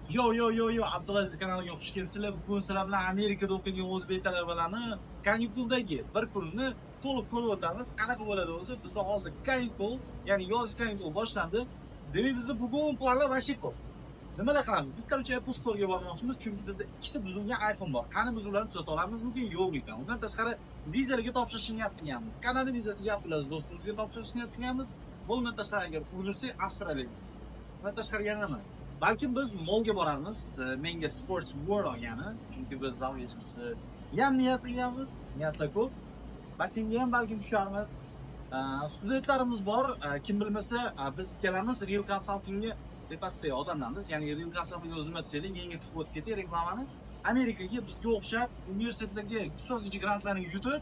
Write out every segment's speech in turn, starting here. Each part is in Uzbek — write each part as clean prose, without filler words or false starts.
Yo, Abdulaziz kanaliga xush kelibsizlar. Bugun sizlar bilan Amerikada o'qigan o'zbek talabalarni kanikuldagi bir kunni to'liq ko'rib o'tamiz. Qanaqa bo'ladi o'zi? Bizda hozir kanikul, ya'ni yoz kanikul boshlandi. Demak, bizda bugun planlar vashi ko'p. Nimalar qilamiz? Biz korоче Apple Store'ga bormoqchimiz, chunki bizda ikkita buzilgan iPhone bor. Qani biz ularni tuzata olamizmi? Yo'q ekan. Undan tashqari vizalarga topshirishni niyat qilganmiz. Kanada vizasiga Abdulaziz do'stimizga topshirishni niyat qilganmiz. Bundan tashqari agar ulgursak Avstraliya vizasi. Undan tashqari yana nima? Balkim biz molga boramiz. Menga Sports World olgani, chunki biz zavishimizni ham niyat qilganmiz. Niyatlar ko'p. Bassenga ham balkim tusharmiz. Studentlarimiz bor. Kim bilmasa, biz ikkalamiz Real Consultingga repastay odamlarmiz. Ya'ni Real Consulting o'zi nima desaylik, yengil tutib o'tib ketay reklamani. Amerikaga bizga o'xshab universitetlarga ustozlik grantlarini yutib,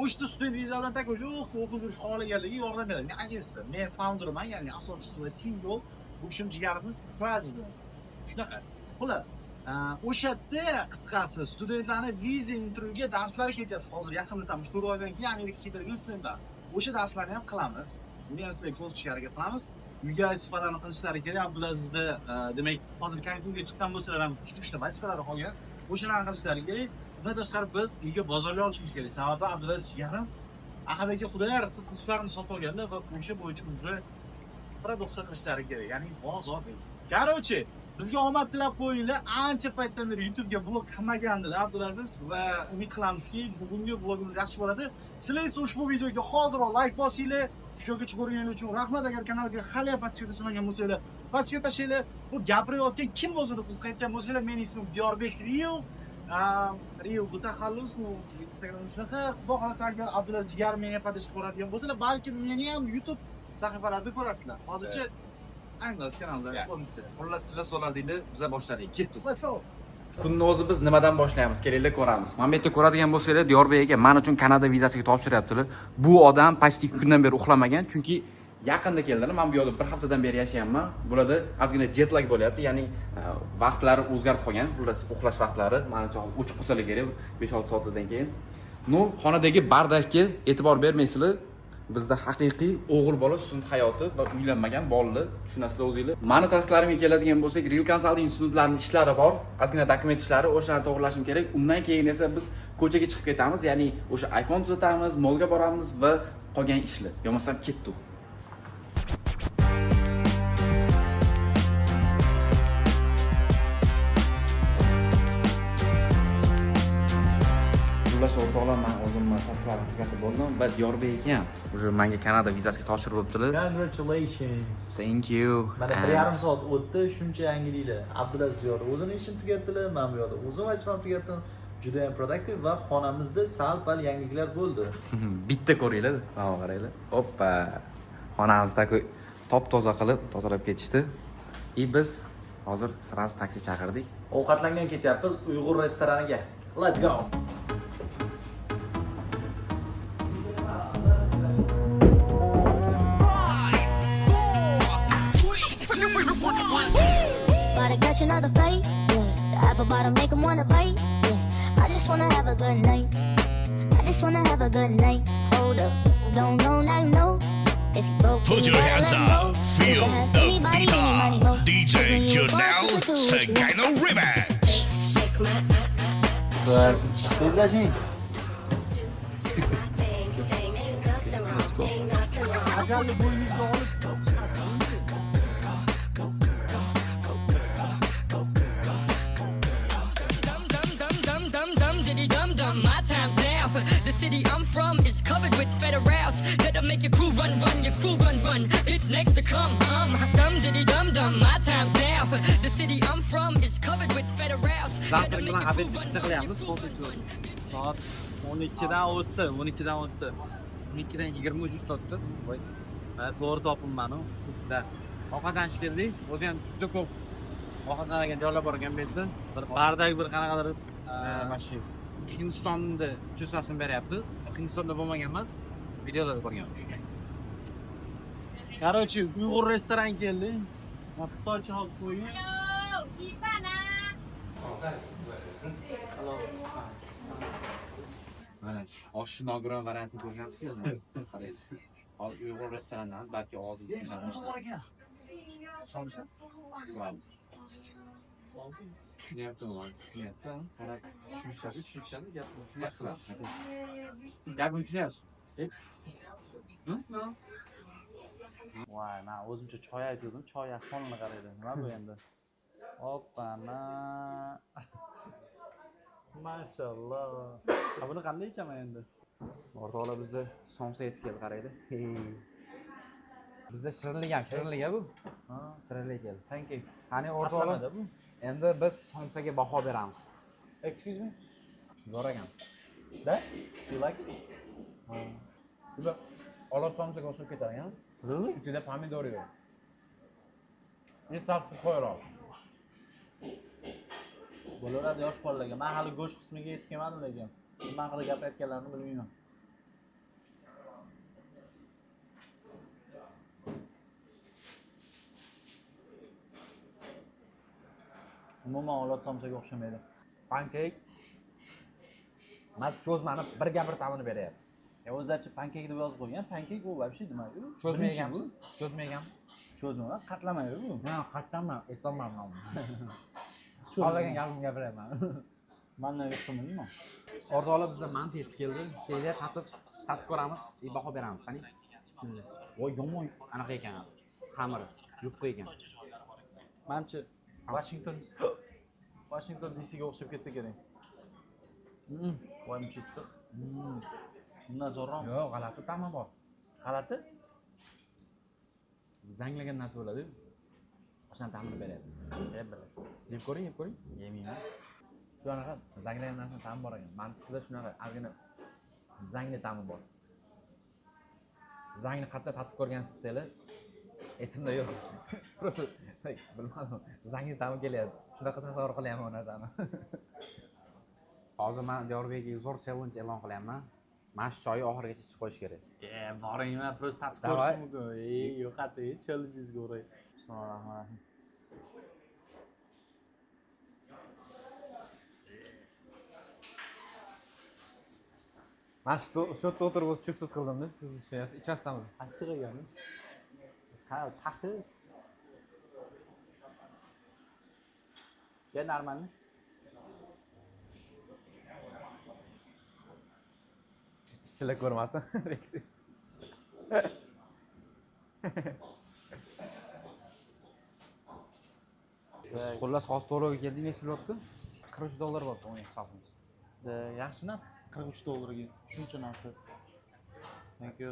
o'shda student viza bilan taklif o'qib yurish xohlaganligi yordam beradi. Men agentство, men founderman, ya'ni asoschisi va CEO. Bu ishim jigarimiz prezident. Shunaqa. Xullas, o'sha yerda qisqasi studentlarni viza intervyuga darslar ketyapti. Hozir yaqinda tam 3 oydan keyin Amerikaga ketadigan studentlar. O'sha darslarni ham qilamiz. Buni ham sizlarga ko'rsatishga harakat qilamiz. Uyga vazifalarni qilishlari kerak. Abdulazizda demak, hozir kanikuga chiqqan bo'lsalar ham 2-3 ta vazifalari qolgan. O'shalarni qilishlari kerak. Bundan tashqari biz uyga bozorga olishimiz kerak. Sababi Abdulaziz yarim Ahadga Xudoyor kurslarni sotib olganlar va o'sha bo'yicha уже produksiya qilishlari kerak. Ya'ni bozor. Короче, bizga omad tilab qo'yinglar. Ancha paytdan beri YouTube'ga vlog qilmagandilar Abdulaziz va umid qilamizki, bugungi vlogimiz yaxshi bo'ladi. Sizlar esa ushbu videoga hoziroq like bosinglar. Videogacha ko'rganingiz uchun rahmat. Agar kanalga hali podpиска qilmagan bo'lsanglar, podpиска tashlaylar. Bu gapirayotgan kim o'zini biz qaytgan bo'lsanglar, mening ismim Diyorbek Real. Real bu taxallus, Instagramda shunaqa. Xudo xolasa agar Abdulaziz jigar menga podpиска ko'radigan bo'lsalar, balki meni ham YouTube sahifalarida ko'rasizlar. Hozircha Anglas kanalda ko'ribdi. Xullas sizlar so'radinglar, biz boshladik. Ketdik. Let's go. Kunni o'zi biz nimadan boshlaymiz? Kelinglar ko'ramiz. Mana bu yerda ko'radigan bo'lsanglar, Diyorbek aka men uchun Kanada vizasiga topshiryaptilar. Bu odam почти 2 kundan beri uxlamagan, chunki yaqinda keldilar. Men bu yerda 1 haftadan beri yashayapman. Bularda ozgina jet lag bo'lyapti, ya'ni vaqtlari o'zgarib qolgan. Xullas uxlash vaqtlari menimcha o'chib qolsalar kerak 5-6 soatdan keyin. No, xonadagi bardakka e'tibor bermaysizlar. Bizda haqiqiy o'g'il bola student hayoti va uylanmagan bolalar, tushunasizlar o'zingizlar. Mani tasdiqlarimga keladigan bo'lsak, Real Consulting studentlarining ishlari bor, ozgina dokument ishlari, o'shalarni to'g'rilashim kerak. Undan keyin esa biz ko'chaga chiqib ketamiz, ya'ni o'sha iPhone tuzatamiz, molga boramiz va qolgan ishlar. Yo'masam ketdik. O'rtoqlar, men o'zimni tasdiqlarni tugatib bo'ldim va Diyorbek aka ham уже menga Kanada vizasiga topshirib o'tdilar. Congratulations. Thank you. Mana 1,5 soat o'tdi, shuncha yangiliklar. Abdulaziz yo'q. O'zini ishini tugatdilar, men bu yerda o'zim vazifamni tugatdim. Juda ham productive va xonamizda sal-pal yangiliklar bo'ldi. Bitta ko'ringlar, mana qaranglar. Hoppa. Xonamizni top-toza qilib, tozalab ketishdi. Biz hozir sraz taksi chaqirdik. Ovqatlangan ketyapmiz Uyg'ur restoraniga. Let's go. Catch another fight, yeah. The apple bottom make him wanna bite, yeah. I just wanna have a good night. I just wanna have a good night. Hold up, don't know, now you know. If you broke, put your hands up, feel the beat up. DJ Janelle Sagano Remix. Tezlashing. Let's go. Ajalni bo'yningizga olib my time's now. The city I'm from is covered with federals that'll make your crew run, your crew run. It's next to come. Dum diddy dum dum. My time's now. The city I'm from is covered with federals that'll make your crew run, your crew run. soat 12dan o'tdi. 12dan 23 o'tdi. Voy. To'g'ri topibman u. Da. Ovqatlanishga kirdik. O'zi ham juda ko'p ovqatlanadigan joylar bor ekan bu yerda. Bir bardak bir qanaqadir mashina. Hindistonni chusasini beryapti. Hindistonda bo'lmaganman. Videolarda ko'rganman. Короче, Uyg'ur restoranga keldik. Xitoycha olib qo'ying. Mana oshni nogiron variantini ko'rganmisiz? Qaraysiz. Hozir Uyg'ur restorandan balki oldin. Tushunyaptimi? Tushunyapti. Qarab, tushunishadi, gapni tushunyaptilar. Gapni tushunyapsiz? Voy, men o'zimcha choy aytdim, choy ahvolini qaraydi. Nima bu endi? Hoppana. Mashalloh. Buni qanday ichaman endi? O'rtoqlar bizda somsa yetib keldi, qaraydi. Bizda shirinlik bu. Ha, Shirinlik keldi. pancake. Qani O'rtoqlar, o'rtoqlar, bu. endi biz somsaga baho beramiz. Excuse me. Zo'r ekan. That? You like it? Juda olot somsaga o'xshab ketar ekan. Really? Ichida pomidor yo'q. Esafsiz qo'yroq. Bo'laveradi yosh bolalarga. Men hali go'sht qismiga yetib kelmadim lekin. Nima haqida gapirayotganlarini bilmayman. Umuman olot somsaga o'xshamaydi. Pankek. Mas cho'zmani birga bir ta'mini beryapti. O'zlaricha pancake deb yozib qo'ygan. Pancake bu вообще nimaku? Cho'zmagan bu. Cho'zmagan. Cho'zma emas, qatlamaydi bu. Ha, qatdanman, eslolmayman. Xohlagan gapimni gapiryapman. Mendan yo'qmi? O'rtoqlar bizda mant yetib keldi. Sizga tatib ko'ramiz, baho beramiz. Qani? Bismillah. Voy, yomon anaqa ekan. Xamiri, yupqa ekan. Menimcha Washington DCga o'xshab ketsa kerak. Voy, muncha issiq. Bundan zo'rroq. Yo'q, g'alati ta'mi bor. G'alati? Zanglagan narsa bo'ladi-yu. O'shan ta'mini beradi. Yeb ko'ring. Yemayman. Shu anaqa zanglagan narsa ta'mi bor ekan. Mantisida shunaqa ozgina zangli ta'mi bor. Zangni qattiq tatib ko'rgansizlar, esimda yo'q. Просто bilmadim. Zangli ta'mi kelyapti. Shunaqa tasavvur qilyapman u narsani. Hozir men Diyorbekga zo'r challenge e'lon qilyapman. Mana shu choyni oxirigacha ichib qo'yish kerak. Boringman, просто tatib Davay. ko'rishim mumkin. Yo'q, atay, challenge'ga o'ray. Bismillahirrohmanirrohim. Mana shu yerda o'tirib o'z chusiz qildim-da. Siz ichasizmi? Achchiq ekan. Ha, taxti. Ya нормально. Ishchilar ko'rmasin, Rexis. Xullas, hozir to'lovga keldik, necha bo'lyapti? $43 bo'ldi o'yin hisobimiz. Yaxshi narx, $43 ga. Shuncha narsa. Thank you.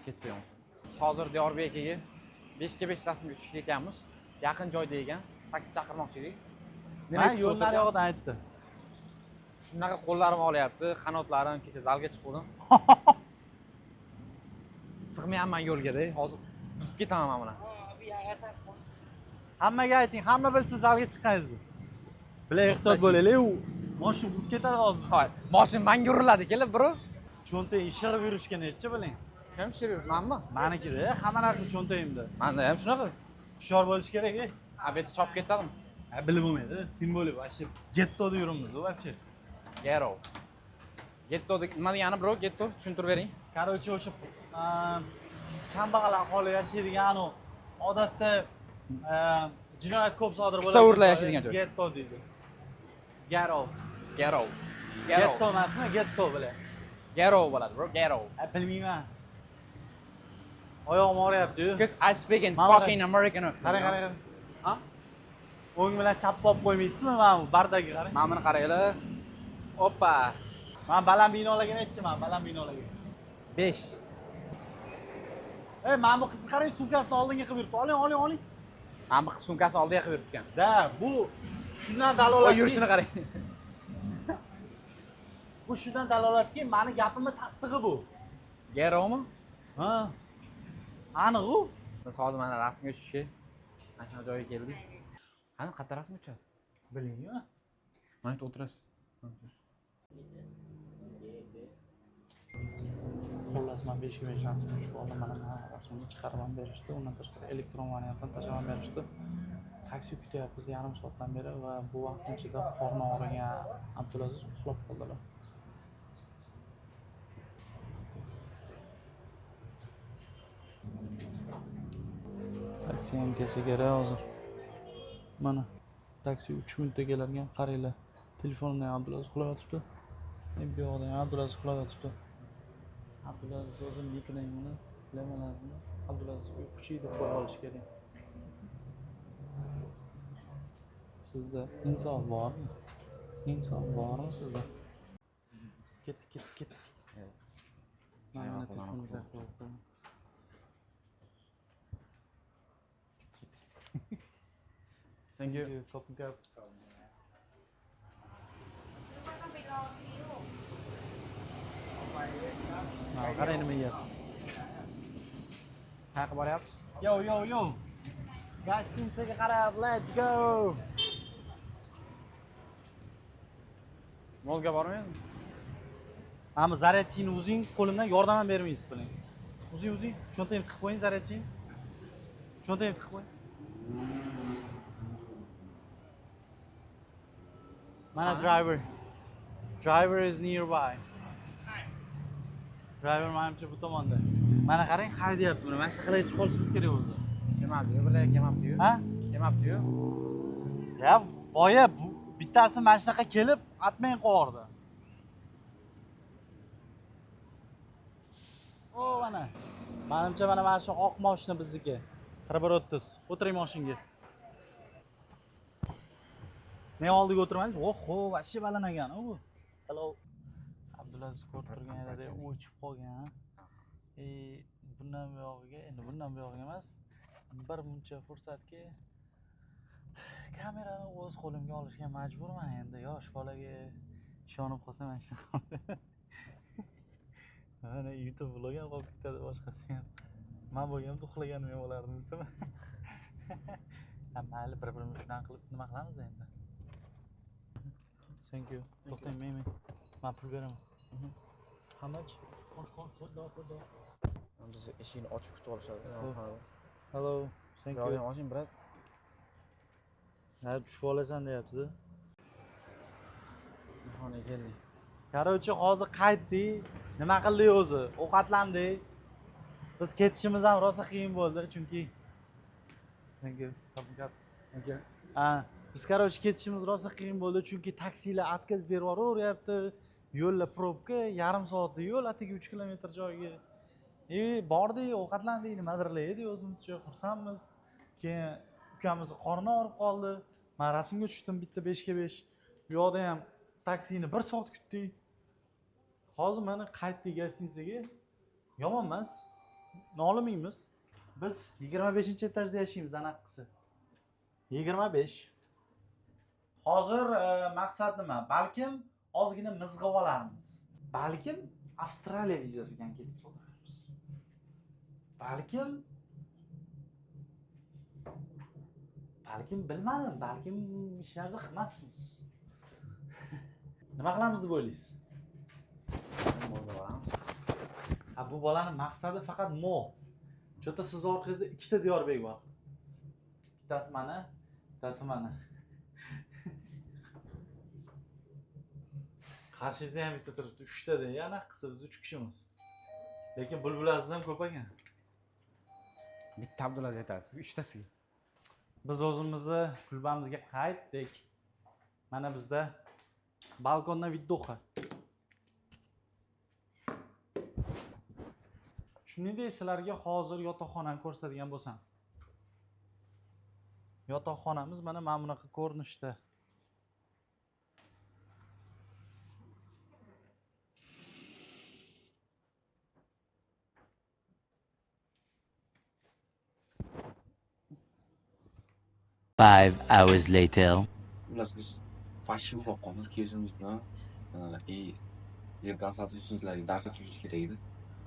Ketdi yo'q. Hozir Diyorbekga 5 ga 5 rasmga tushib ketamiz. Yaqin joyda ekan, taksi chaqirmoqchi edik. Men yo'llar yo'g'idan aytdi. Shunaqa qo'llarim olyapti, qanotlarim, kecha zalga chiqdim. Sig'mayapman yo'lga-da. Hozir buzib ketaman men buni. Hammaga ayting, hamma bilsin zalga chiqqaningizni. Bilan ehtiyot bo'laylik, u mashina urib ketadi hozir. Hoy, mashina menga uriladi, kelib, bro. Cho'ntag ishirib yurishga necha biling? Kim shirib, menmi? Meniki-da, hamma narsa cho'ntagimda. Menda ham shunaqa. Hushyor bo'lish kerak, ey. Abeti chopib ketadimi? Bilib bo'lmaydi, tim bo'lib, вообще gettoda yuribmiz, вообще. Ghetto. Getto nima degani, bro? Getto tushuntirib bering. Короче, o'sha kambag'al aholi yashaydigan u odatda jinoyat ko'p sodir bo'ladi. Qisavurlar yashaydigan joy. Getto deydi. Ghetto. Ghetto. Getto emasmi? Getto bilan. Ghetto bo'ladi, bro. Ghetto. Bilmayman. Oyog'im og'riyapti-yu. Because I speak in Mama, fucking American accent. Qarang. Ha? O'ng bilan chapga olib qo'ymaysizmi? Mana bu bardaga qarang. Mana buni qaranglar. Oppa. Men baland binolarga aytchiman, baland binolarga. 5. Mana bu qiz qarang, sumkasini oldinga qilib yuribdi. Oling. Mana bu sumkasi oldiga qilib yuribgan. Da, bu shundan dalolat. Yurishini qarang. Bu shundan dalolatki, meni gapimni tasdig'i bu. Geromi? Ha. Aniq u. Biz hozir mana rasmga tushishga mana shu joyga keldik. Qani qayerda rasm tushadi? Bilmayman. Mana yerda o'tirasiz. Xullas, men 5 ga 5 rasm tushib oldim. Mana rasmni chiqarib ham berishdi. Undan tashqari elektron variantdan tashlab ham berishdi. Taksi kutyapmiz yarim soatdan beri va bu vaqt ichida qorni og'rigan Abdulaziz uxlab qoldilar. Taksi ham kelsa kerak hozir. Mana taksi 3 minutda kelarkan, qaranglar. Telefonimdan ham Abdulaziz uxlayotibdi. Bu yoqda ham Abdulaziz uxlayotibdi. Abdulaziz o'zim nickname'ini bilaman emas. Abdulaziz uyquchi deb qo'ya olish kerak. Sizda insof bormi? Insof bormi sizda? Ketdik. Mana telefonni qo'yib. Thank you. Khop khop. Qarang nima yeyapti. Qayerga boryapsiz? Yo. Gostinitsaga qarab, let's go. Molga bormaysiz? Ama zaryadchini o'zing qo'limdan yordam ham bermaysiz biling. O'zing cho'ntagimni tiqib qo'ying zaryadchini. Cho'ntagimni tiqib qo'ying. Mana driver is nearby. Driver menimcha bu tomonda. Mana qarang, haydayapti buni. Mana shu qilib chiqib qolishimiz kerak o'zi. Kelmabdi-yu, bular kelmabdi-yu. Ha? Kelmabdi-yu. Ya, boya bittasi mana shunaqa kelib, atmay qo'yardi. O, mana. Menimcha mana shu oq mashina bizniki. 4130. O'tiring mashinaga. Men oldiga o'tirmaysiz? Oho, vashi balanagan u. Hello. Abdulaziz ko'rib turgan yerda o'chib qolgan. Bundan bu yog'iga, endi bundan bu yog'iga emas. Bir muncha fursatga kamerani o'z qo'limga olishga majburman endi. Yosh bolaga ishonib qolsam mana shunaqa. Mana YouTube vlog ham qolib ketadi boshqasi ham. Men bo'lganimda uxlaganim ham bo'lardim desam. Mayli, bir-birimiz shunaqa qilib nima qilamiz endi. Thank you. To'xtang, men pul beraman. How much? Qo'ydi. Biz eshikni ochib kutib olishadi. Hello. Thank Yo'q, you. oching, brat. Ha, tushib olasan deyapti-da. Xonaga keldik. Короче, hozir qaytdik. Nima qildik o'zi? Ovqatlandik. Biz ketishimiz ham rosa qiyin bo'ldi, chunki Thank you. Biz короче ketishimiz rosa qiyin bo'ldi, chunki taksilar atkaz berib yuboryapti. Yo'lda probka, yarim soatlik yo'l, atigi 3 kilometr joyga. Bordik, ovqatlandik, nimadirlar yedik, o'zimizcha xursandmiz. Keyin ukamizni qorni og'rib qoldi. Men rasmga tushdim bitta 5 ga 5. Bu yoqda ham taksini 1 soat kutdik. Hozir mana qaytdik gostinitsaga. Yomon emas. Nolimaymiz. Biz 25-etajda yashaymiz, aniq qilsa. 25. Hozir maqsad nima? Balkim ozgina mizg'ib olarmiz. Balkim Avstraliya vizasiga ham ketib qolamiz. Balkim bilmadim, balkim hech narsa qilmasmiz. Nima qilamiz deb o'ylaysiz? Bu bolaning maqsadi faqat mo. Chota siz orqangizda ikkita Diyorbek bor. Bittasi mana, bittasi mana. Qarshingizda ham bitta turibdi, 3 ta deya, yana qilsa biz 3 kishimiz. Lekin bulbulaziz ham ko'p ekan. Bitta Abdulaziz aytasiz, 3 tasiga. Biz o'zimizni kulbamizga qaytdik. Mana bizda balkondan viddoxa. Shuningdek, sizlarga hozir yotoqxonani ko'rsatadigan bo'lsam. Yotoqxonamiz mana bunaqa ko'rinishda. Five hours later. Ular biz fashion qo'yamiz kezimiz bilan konsultatsiyalarga dars o'tish kerak edi.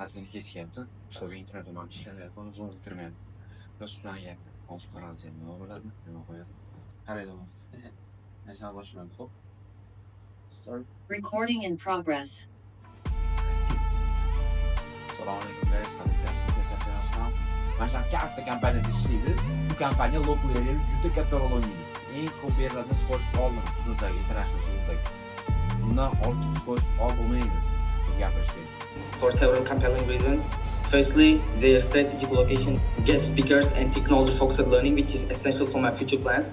Aslida kesyapti. Shunga internet bilan ishlayapti, o'zim zo'r kirmayapti. Biz shundan gapni hozir qaraymiz ham nima bo'ladimi? Nima qo'yadi? Qarayman. Nima boshlayman, xo'p? Recording in progress. Assalomu alaykum guys, qanday Mana katta kompaniyada ishlaydi. Bu kompaniya lokallarga juda katta rol o'ynaydi. Eng ko'p yerlarda sotib oldim, sudagi, international sudagi. Bundan ortiq sotib olmaydi. Gapirishdi. For several compelling reasons. Firstly, their strategic location, guest speakers, and technology-focused learning, which is essential for my future plans.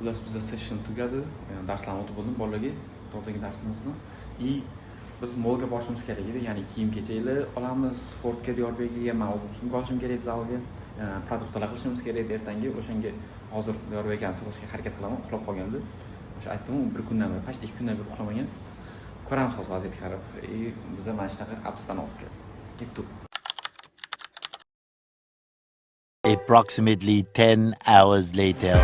Xullas bizda session tugadi. Yani darslarni o'tib bo'ldim bolalarga, to'g'ridagi darsimizni. Biz molga borishimiz kerak edi. Ya'ni kiyim-kechaklar olamiz, sportga Diyorbekga men o'zim sumka olishim kerak zalga. Produktlar qilishimiz kerak ertangi. O'shanga hozir Diyorbekga turishga harakat qilaman. Uxlab qolgandi. O'sha aytdim, bir kundan beri, past 2 kundan beri uxlamagan. Ko'ramiz hozir vaziyatga qarab. Bizda mana shunaqa obstanovka. Ketdik. Approximately 10 hours later.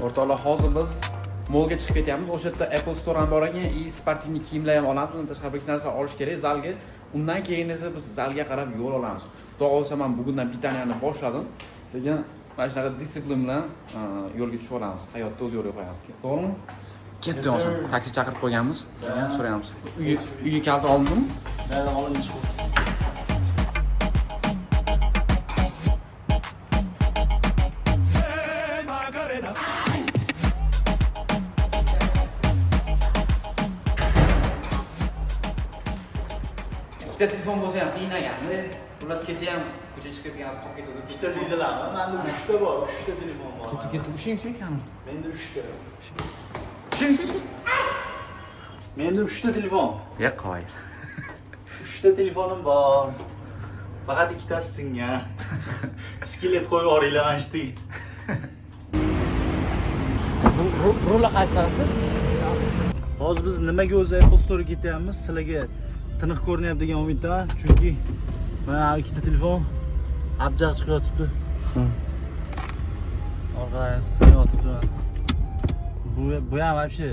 O'rtoqlar, hozir biz molga chiqib ketyapmiz. O'sha yerda Apple Store ham bor ekan, sportivniy kiyimlar ham olamiz. Undan tashqari bir ikki narsa olish kerak zalga. Undan keyin esa biz zalga qarab yo'l olamiz. Xudo xohlasa men bugundan bitaniyani boshladim. Sekin mana shunaqa disiplin bilan yo'lga tushib olamiz. Hayotda o'z yo'liga qo'yamiz. To'g'rimi? Ketdi hozir. Taksi chaqirib qo'yganmiz. Ham so'raymiz. Uyga kaliti olindimi? Mana olib chiqib. Ikkita telefon bo'lsa ham qiynaganda. Xullas kecha ham ko'chaga chiqib ketganmiz, qolib ketdi. Ikkita deydilarmi? Menda 3 ta bor, 3 ta telefon bor. Ketdi. Ushing ekan. Menda 3 ta. Ushing. Menda 3 ta telefon. Ya qo'y. 3 ta telefonim bor. Faqat ikkitasi singan. Skelet qo'yib yuboringlar mana shu. Rullar qaysi tarafda? Hozir biz nimaga o'zi Apple Store'ga ketyapmiz? Sizlarga tiniq ko'rinyapti degan umiddaman. Chunki mana ikkita telefon abjaq chiqib yotibdi. Orqasida yotibdi. Bu ham вообще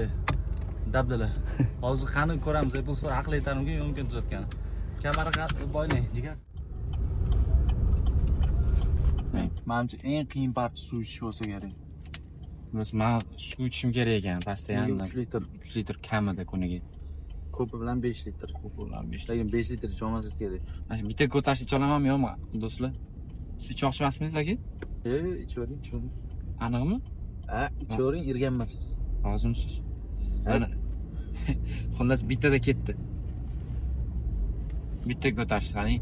dabdala. Hozir qani ko'ramiz Apple Store haqli aytarimki mumkin tuzatgan. Kamera boylang, jigar. Menimcha eng qiyin parti suv ichish bo'lsa kerak. Men suv ichishim kerak ekan, pastda ham 3 litr kamida kuniga. ko'pi bilan 5 litr, ko'pi bilan 5. Lekin 5 litr icholmasangiz kerak. Mana shu bitta ko'tarishni icha olamanmi yo'qmi, do'stlar? Siz ichmoqchi emasmisiz aka? Ichavering. Aniqmi? Ha, ichavering, irganmasiz. Rozimisiz? Mana xullas bittada ketdi. Bitta ko'tarishni qarang.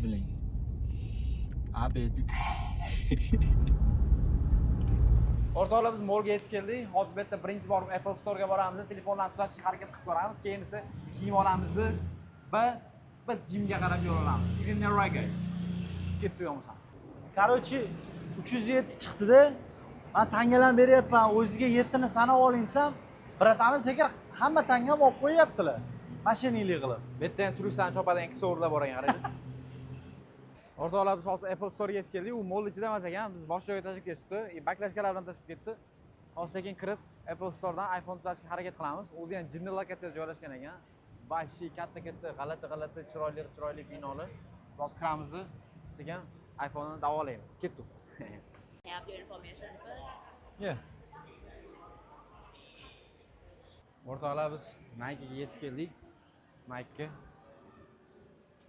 Biling. Abed. O'rtoqlar, biz molga yetib keldik. Hozir bu yerda birinchi bor Apple Store'ga boramiz, telefonlarni tuzatishga harakat qilib ko'ramiz. Keyin esa kiyim olamiz va biz kiyimga qarab yo'l olamiz. Is in the right guys. Ketdi yo'qmisan? Короче, 307 chiqdi-da. Men tangalar beryapman. O'ziga 7 ni sanab oling desam, bratanim sekin hamma tanga olib qo'yaptilar. Mashinali qilib. Bu yerda ham turistlarni chopadigan ikkita o'rinlar bor ekan, qarang. O'rtoqlar, biz hozir Apple Store'ga yetib keldik. U mol ichida emas ekan, biz boshqa joyga tashib ketdi. Baklashkalar bilan tashib ketdi. Hozir sekin kirib Apple Store'dan iPhone tuzatishga harakat qilamiz. O'zi ham jinni lokatsiyada joylashgan ekan. Bashi katta-katta, g'alati chiroyli binolar. Hozir kiramiz, sekin iPhone'ni davolaymiz. Ketdik. Have your information first. Yeah. O'rtoqlar, biz Nike'ga yetib keldik. Nike'ga.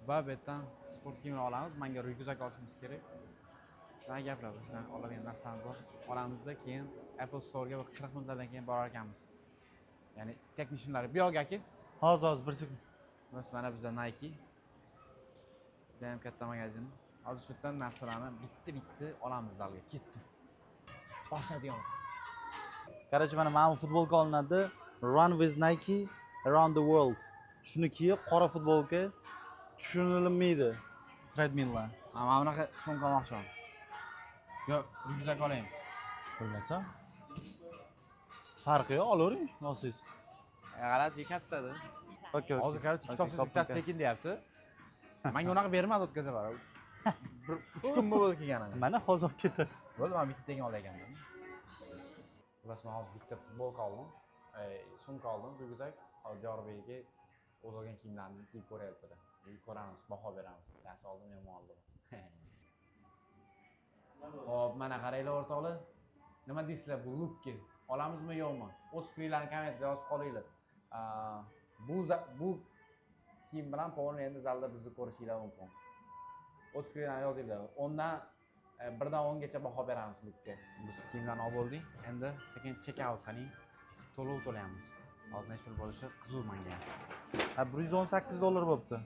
Va bu yerdan sport kiyimlar olamiz. Menga ryukzak olishimiz kerak. Shunaqa gaplar, shundan oladigan narsalarimiz bor. Oramizda keyin Apple Store'ga bir 40 minutlardan keyin borar ekanmiz. Ya'ni technicianlar bu yo'q aka. Hozir bir sekund. Mana bizda Nike. Juda ham katta magazin. Hozir shu yerdan narsalarni bitta olamiz zalga. Ketdi. Boshlaymiz. Короче, mana futbolka olinadi. Run with Nike around the world. Shuni kiyib, qora futbolka tushunilmaydi. Treadmilllar. Mana bunaqa sumka olmoqchiman. Yo'q, ryukzak olaymi? Bo'lmasa. Farqi yo'q, olavering, olsangiz. G'alati katta-da. Okay. Hozir qarab, TikTok'da bittasi tekin deyapti. Menga unaqa bermadi o'tkazib. 3 kun bo'ldi kelganim. Mana hozir olib ketadi. Bo'ldi, men bitta tekin olay ekanman. Xullas, men hozir bitta futbolka oldim. Sumka oldim, ryukzak. Hozir Diyorbekga o'z olgan kiyimlarini kiyib ko'ryaptilar. Ko'ramiz, baho beramiz. Yaxshi oldim, yomon oldim. Xo'p, mana qaranglar o'rtoqlar. Nima deysizlar bu lookga? Olamizmi yo'qmi? O'z fikringizni kommentda yozib qolinglar. Bu kiyim bilan Polni endi zalda bizni ko'rishinglar mumkin. O'z fikringizni yozinglar. Ondan 1dan 10 gacha baho beramiz Luke'ga. Biz kiyimlarni olib bo'ldik. Endi sekin check out qiling. To'lov to'laymiz. Hozir necha pul bo'lishi qiziq menga. $118 bo'libdi.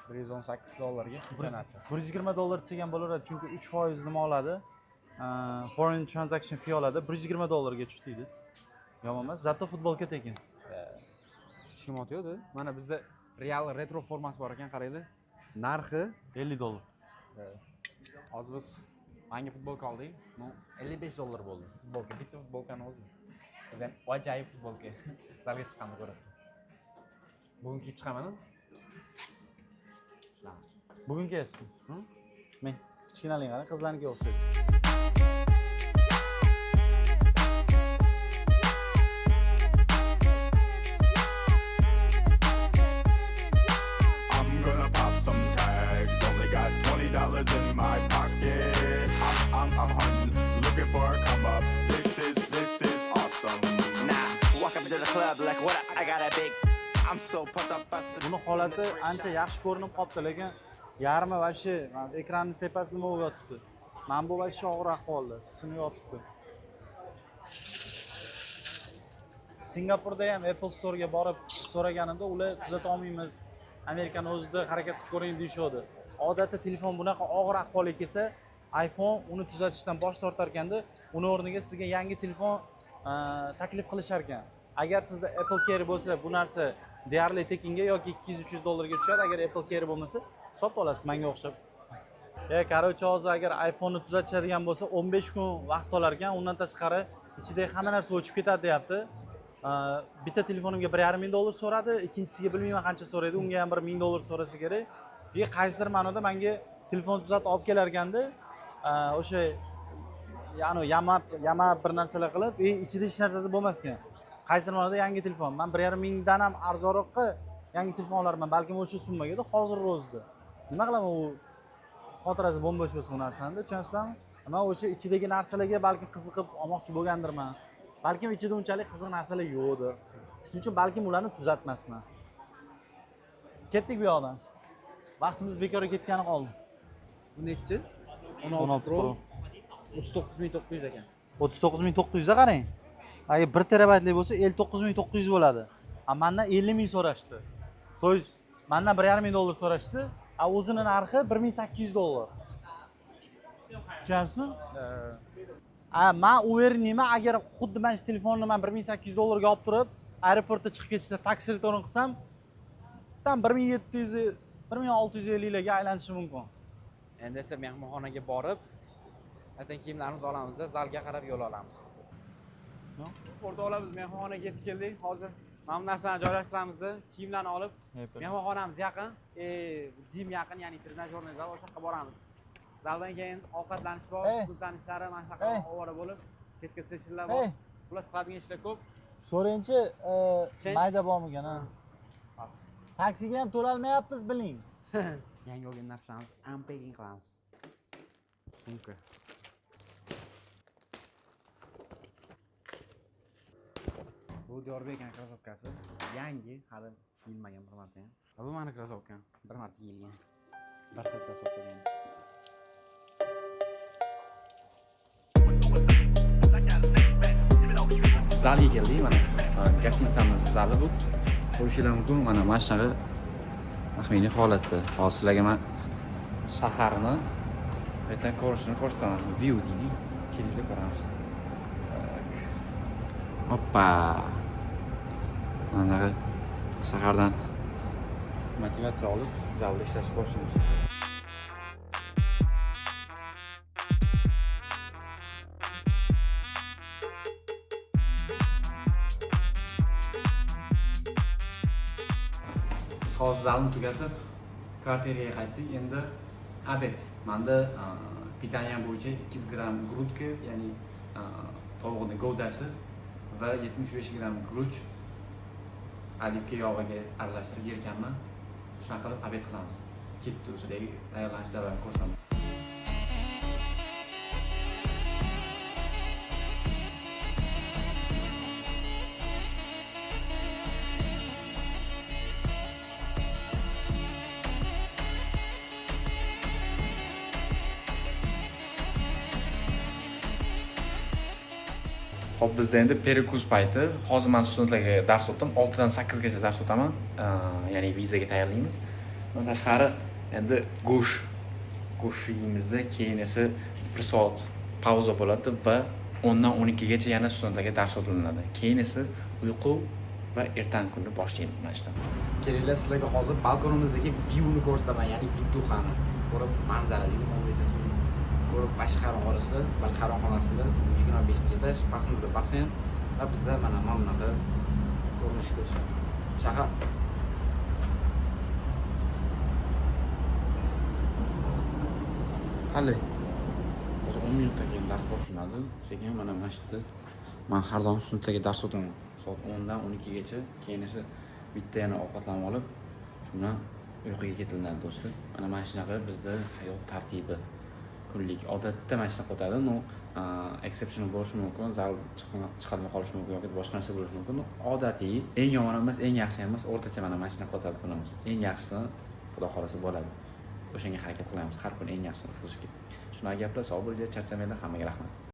$118 ga shunchasi. $120 degan bo'laveradi, chunki 3% nima oladi? Foreign transaction fee oladi. $120 ga tushdi deydi. Yomon emas, zato futbolka tekin. Hech kim otaydi. Mana bizda Real retro formasi bor ekan, qaranglar. Narxi $50. hozir biz menga futbolka oldik. $55 bo'ldi. Futbolka, bitta futbolkani o'zi. Biz ham ajoyib futbolka. Zalga chiqqanda ko'rasizlar. Bugun kiyib chiqaman. Bugun kelsin. Men kichkinalik qara, qizlarnikiga o'xshaydi. $20 in my pocket. I'm hunting, looking for a come up. This is awesome. Nah, walk up into the club like what up? I got a big. I'm so pumped up. Buni holati ancha yaxshi ko'rinib qopti, lekin yarmi vashi ekranning tepasida nima bo'lib yotibdi. Mana bu vashi og'ir ahvolda, sinib yotibdi. Singapurda ham Apple Store ga borib so'raganimda ular tuzata olmaymiz. Amerikani o'zida harakat qilib ko'ring deyishadi. Odatda telefon bunaqa og'ir ahvolga kelsa, iPhone uni tuzatishdan bosh tortar ekanda, uni o'rniga sizga yangi telefon taklif qilishar ekan. Agar sizda Apple Care bo'lsa, bu narsa deyarli tekinga yoki $200-300 ga tushadi. Agar Apple Care bo'lmasa, sotib olasiz menga o'xshab. Qarochi hozir agar iPhone ni tuzatishadigan bo'lsa, 15 kun vaqt olar ekan. Undan tashqari ichidagi hamma narsa o'chib ketadi deyapti. Bitta telefonimga $1,500 so'radi, ikkinchisiga bilmayman qancha so'raydi. Unga ham $1,000 so'rasa kerak. Qaysidir ma'noda menga telefon tuzatib olib kelar ekanda, o'sha ya'ni yamab bir narsalar qilib, ichida hech narsasi bo'lmas ekan. Qaysidir ma'noda yangi telefon. Men 1,5 dan ham arzonroqqa yangi telefon olarman, balkim o'sha summaga hozir o'zida. Nima qilaman, u xotirasi bo'm-bo'sh bo'lsa bu narsani, tushunasizlarmi? Men o'sha ichidagi narsalarga balkim qiziqib olmoqchi bo'lgandirman. Balkim ichida unchalik qiziq narsalar yo'qdir. Shuning uchun balkim ularni tuzatmasman. Ketdik bu yoqdan. Vaqtimiz bekorga ketgani qoldi. Bu nechi? 16 Pro. 39900 ekan. 39900 ga qarang. Agar 1 terabaytlik bo'lsa 59900 bo'ladi. Mendan 50000 so'rashdi. To есть mendan $1,500 so'rashdi. O'zining narxi $1800. Tushunasizmi? Men uverniyman, agar xuddi mana shu telefonni men $1800 ga olib turib, aeroportga chiqib ketishda taksi return qilsam, tam 1700 1650 larga aylanishi mumkin. Endi esa mehmonxonaga borib, aytan kiyimlarimizni olamizda, zalga qarab yo'l olamiz. O'rta olamiz, mehmonxonaga yetib keldik. Hozir mana bu narsani joylashtiramizda, kiyimlarni olib, mehmonxonamiz yaqin, gym yaqin, ya'ni trenajyorniy zal, o'sha yoqqa boramiz. Zaldan keyin ovqatlanish bor, sutanishlari, mana shunaqa ovora bo'lib, kechki sessionlar bor. Xullas qiladigan ishlar ko'p. So'raychi, mayda bormikan, ha? Taksiga ham to'lolmayapmiz, biling. Yangi olgan narsamizni unpacking qilamiz. Sumka. Bu Diorbekning krossovkasi. Yangi, hali kiyilmagan bir marta ham. Bu meni krossovkam. Bir marta kiyilgan. Bir hafta sotgan. Zalga keldik mana. Gastinsamiz zali bu. Ko'rishingiz mumkin, mana mashinaga taxminiy holatda. Hozir sizlarga men shaharni aytan ko'rishini ko'rsataman. View deydi. Kelinglar ko'ramiz. Hoppa. Mana shahardan motivatsiya olib, zalda ishlashga boshlaymiz. Hozir zalni tugatib, kvartiraga qaytdik. Endi obed. Menda pitaniya bo'yicha 200 gram grudka, ya'ni tovuqning govdasi va 75 gram guruch olivka yog'iga aralashtirib yerkanman. Shunaqa qilib obed qilamiz. Ketdi o'zidagi tayyorlanish jarayonini ko'rsataman. Hop, bizda endi perekuz payti. Hozir men studentlarga dars o'tdim. 6 dan 8 gacha dars o'taman. Ya'ni vizaga tayyorlaymiz. Bundan tashqari endi go'sht yeymizda, keyin esa 1 soat pauza bo'ladi va 10 dan 12 gacha yana studentlarga dars o'tilinadi. Keyin esa uyqu va ertangi kunni boshlaymiz mana shunday. Kelinglar, sizlarga hozir balkonimizdagi view-ni ko'rsataman, ya'ni vidduxani. Ko'rib manzara deydi, mo'ng'echasini ko'rib Qashqaron orasi, Balqaron xonasida 25-etaj, pastmizda basseyn va bizda mana bunaqa ko'rinishda shahar. Qale. Hozir 10 minutdan keyin dars boshlanadi. Sekin mana masjidda men har doim studentlarga dars o'taman. Soat 10 dan 12 gacha, keyin esa bitta yana ovqatlanib olib, shundan uyquga ketilinadi do'stlar. Mana shunaqa bizda hayot tartibi. Kunlik odatda mana shunaqa o'tadi. No, exception bo'lishi mumkin, zal chiqarmay qolishi mumkin yoki boshqa narsa bo'lishi mumkin. Odatiy, eng yomon emas, eng yaxshi emas, o'rtacha mana shunaqa o'tadi kunimiz. Eng yaxshisi xudo xolasa bo'ladi. O'shanga harakat qilamiz har kun eng yaxshisini qilishga. Shunaqa gaplar, sog' bo'linglar, charchamanglar, hammaga rahmat.